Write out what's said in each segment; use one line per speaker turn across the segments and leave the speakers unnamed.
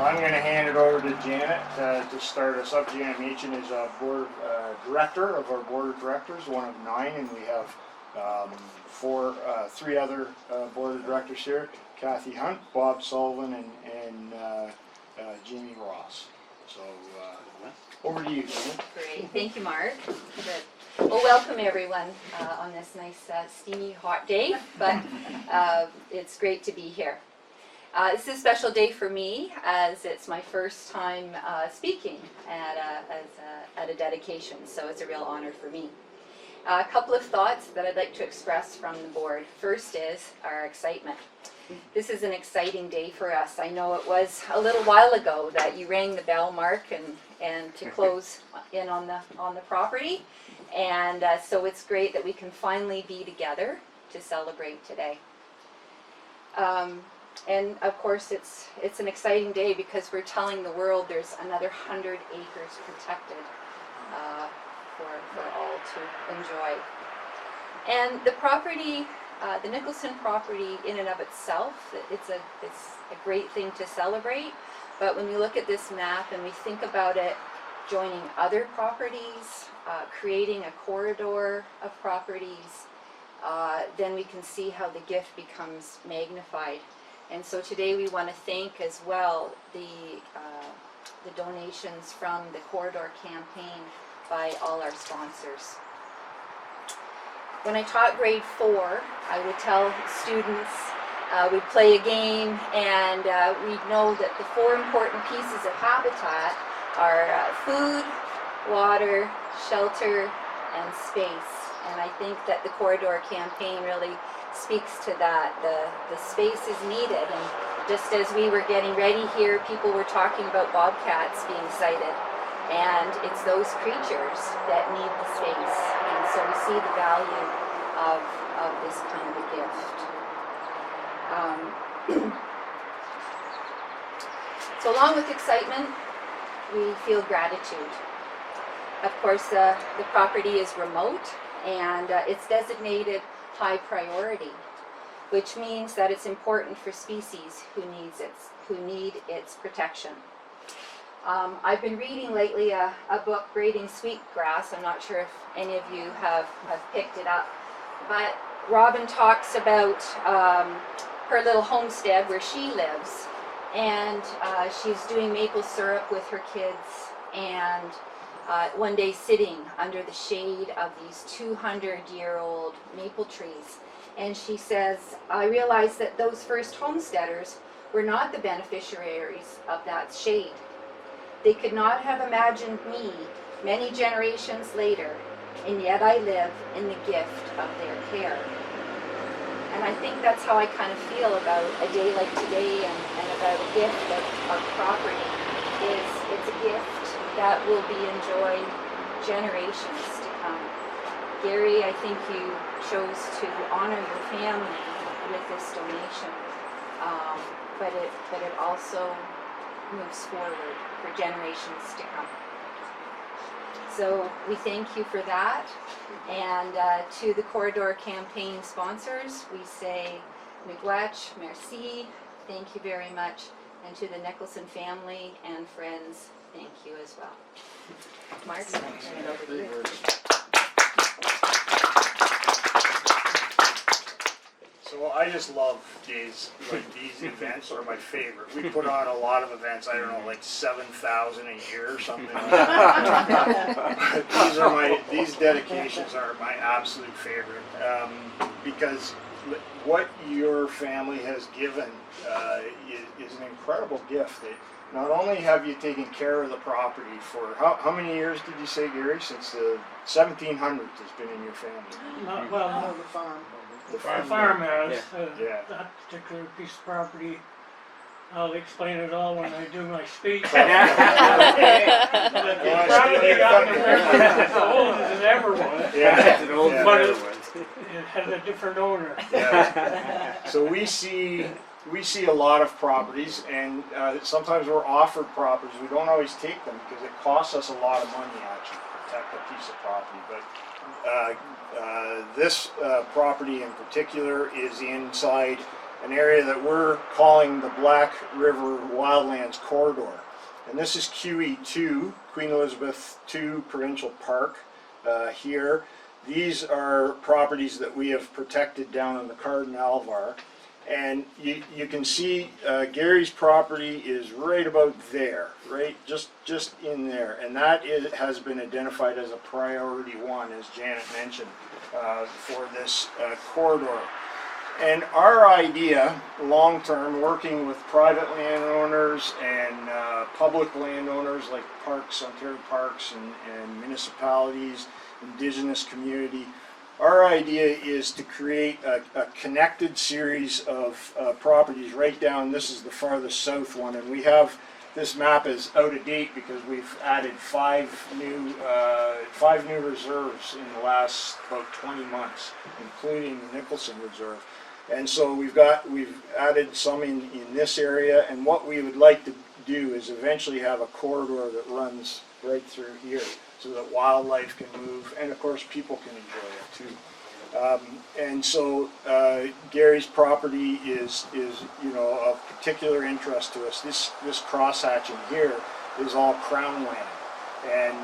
I'm going to hand it over to Janet to start us up. Janet Meachin is a board director of our board of directors, one of 9, and we have three other board of directors here: Kathy Hunt, Bob Sullivan, and Jamie Ross. So over to you, Janet.
Great, thank you, Mark. Good. Well, welcome everyone on this nice, steamy, hot day, but it's great to be here. This is a special day for me, as it's my first time speaking at a dedication, so it's a real honor for me. A couple of thoughts that I'd like to express from the board. First is our excitement. This is an exciting day for us. I know it was a little while ago that you rang the bell, Mark, and to close in on the property, and so it's great that we can finally be together to celebrate today. And of course it's an exciting day because we're telling the world there's another 100 acres protected for all to enjoy. And the property, the Nicholson property in and of itself, it's a great thing to celebrate, but when you look at this map and we think about it joining other properties, creating a corridor of properties, then we can see how the gift becomes magnified. And so today we want to thank as well the donations from the Corridor campaign by all our sponsors. When I taught grade 4, I would tell students, we'd play a game, and we'd know that the 4 important pieces of habitat are food, water, shelter, and space. And I think that the Corridor campaign really speaks to that. The space is needed, and just as we were getting ready here, people were talking about bobcats being sighted, and it's those creatures that need the space, and so we see the value of this kind of a gift. So along with excitement, we feel gratitude. Of course, the property is remote, and it's designated high priority, which means that it's important for species who need its protection. I've been reading lately a book, Braiding Sweetgrass. I'm not sure if any of you have picked it up, but Robin talks about her little homestead where she lives, and she's doing maple syrup with her kids, and one day sitting under the shade of these 200-year-old maple trees, and she says, I realized that those first homesteaders were not the beneficiaries of that shade. They could not have imagined me many generations later, and yet I live in the gift of their care. And I think that's how I kind of feel about a day like today, and about a gift of our property. It's a gift that will be enjoyed generations to come. Gary, I think you chose to honor your family with this donation, but it also moves forward for generations to come. So we thank you for that, and to the Corridor campaign sponsors, we say miigwech, merci, thank you very much, and to the Nicholson family and friends, thank you as well. Mark, I'll turn it over to you.
So I just love days like these. Events are my favorite. We put on a lot of events. I don't know, like 7,000 a year or something like that. But these dedications are my absolute favorite, because what your family has given is an incredible gift. Not only have you taken care of the property for, how many years did you say, Gary? Since the 1700s has been in your family?
No, the farm.
The
farm has
Yeah.
that particular piece of property. I'll explain it all when I do my speech.
Okay.
But the property on the river is old as it ever was.
Yeah.
It's an old
But
better
it-
one.
It has a different owner.
Yeah. So we see a lot of properties, and sometimes we're offered properties. We don't always take them because it costs us a lot of money actually to protect a piece of property. But this property in particular is inside an area that we're calling the Black River Wildlands Corridor. And this is QE2, Queen Elizabeth II Provincial Park here. These are properties that we have protected down on the Cardin Alvar. And you can see Gary's property is right about there, right? Just in there. And that has been identified as a priority one, as Janet mentioned, for this corridor. And our idea, long-term, working with private landowners and public landowners like parks, Ontario Parks, and municipalities, Indigenous community, our idea is to create a connected series of properties right down. This is the farthest south one, and we have, this map is out of date because we've added five new reserves in the last about 20 months, including the Nicholson Reserve. And so we've added some in this area, and what we would like to do is eventually have a corridor that runs right through here, so that wildlife can move, and of course people can enjoy it too. And so Gary's property is of particular interest to us. This crosshatching here is all Crown land, and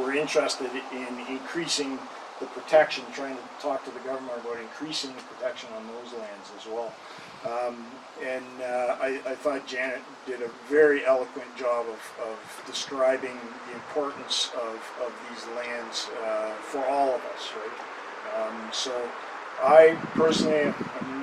we're interested in increasing the protection, trying to talk to the government about increasing the protection on those lands as well. I thought Janet did a very eloquent job of describing the importance of these lands for all of us, right? So I personally am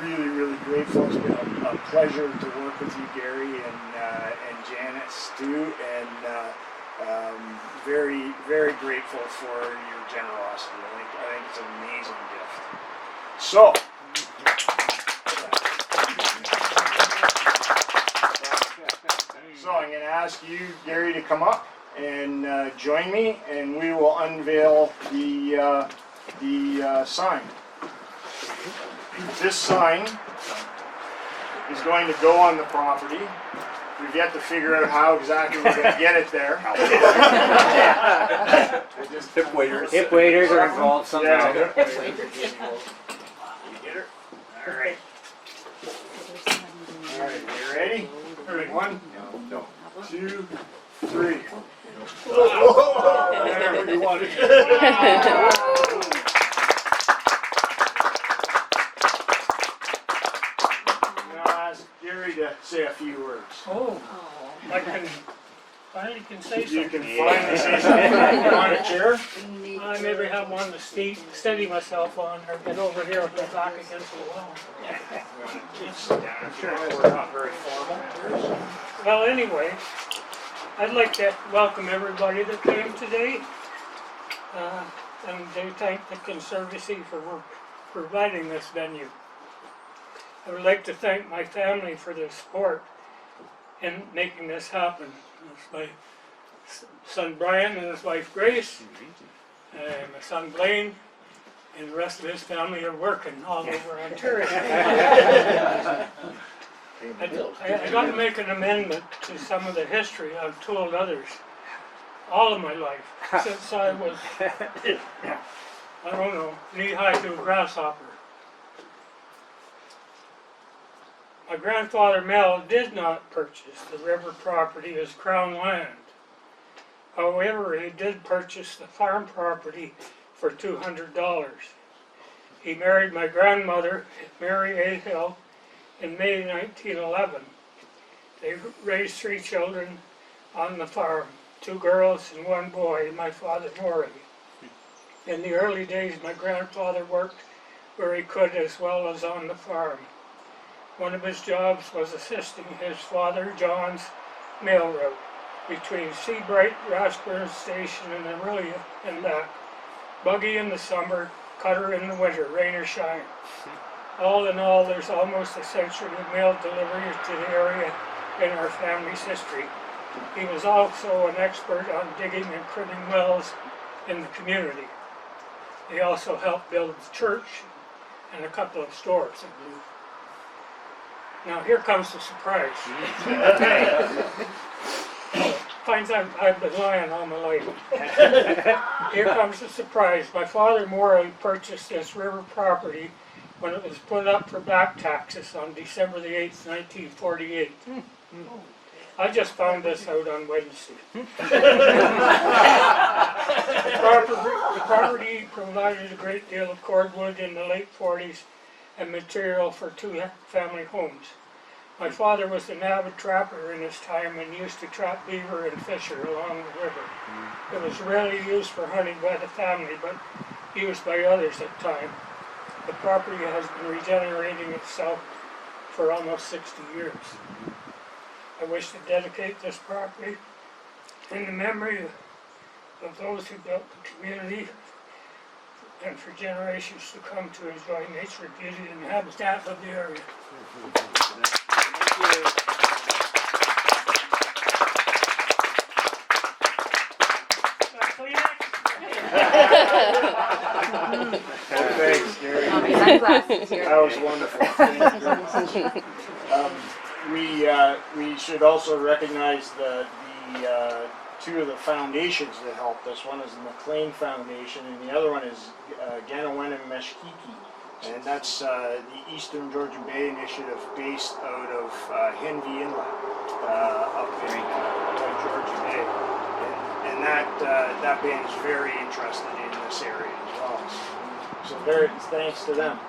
really, really grateful. It's been a pleasure to work with you, Gary, and Janet, Stu, and very, very grateful for your generosity. I think it's an amazing gift. So. So I'm going to ask you, Gary, to come up and join me, and we will unveil the sign. This sign is going to go on the property. We've yet to figure out how exactly we're going to get it there.
Hip waders are involved somehow.
Yeah. You get her? All right. All right, you ready? All right, 1, 2, 3. Whatever you want it. Gary to say a few words.
Oh, I can finally say something.
You can finally say something. You want a chair?
I maybe have one to steady myself on, or get over here with my back against the wall.
I'm sure we're not very formal.
Well, anyway, I'd like to welcome everybody that came today, and to thank the Conservancy for providing this venue. I would like to thank my family for their support in making this happen. It's my son Brian and his wife Grace, and my son Blaine, and the rest of his family are working all over Ontario. I got to make an amendment to some of the history I've told others all of my life, since I was, I don't know, knee-high to a grasshopper. My grandfather Mel did not purchase the river property as Crown land. However, he did purchase the farm property for $200. He married my grandmother, Mary A. Hill, in May 1911. They raised 3 children on the farm, 2 girls and 1 boy, my father Maury. In the early days, my grandfather worked where he could as well as on the farm. One of his jobs was assisting his father John's mail route between Seabright, Rathburn Station, and Aurelia and back. Buggy in the summer, cutter in the winter, rain or shine. All in all, there's almost a century of mail deliveries to the area in our family's history. He was also an expert on digging and cribbing wells in the community. He also helped build the church and a couple of stores, I believe. Now here comes the surprise. Finds I've been lying all my life. Here comes the surprise. My father Maury purchased this river property when it was put up for back taxes on December the 8th, 1948. I just found this out on Wednesday. The property provided a great deal of cordwood in the late 40s and material for 2 family homes. My father was an avid trapper in his time and used to trap beaver and fisher along the river. It was rarely used for hunting by the family, but used by others at time. The property has been regenerating itself for almost 60 years. I wish to dedicate this property in the memory of those who built the community and for generations to come to enjoy nature, beauty, and habitat of the area.
Thanks, Gary.
Sunglasses here.
That was wonderful. Thank you very much. We should also recognize the 2 of the foundations that helped us. One is the McLean Foundation, and the other one is Ganawena Meshkiki, and that's the Eastern Georgian Bay Initiative based out of Henvey Inlet up in Georgian Bay, and that band is very interested in this area as well. So very thanks to them.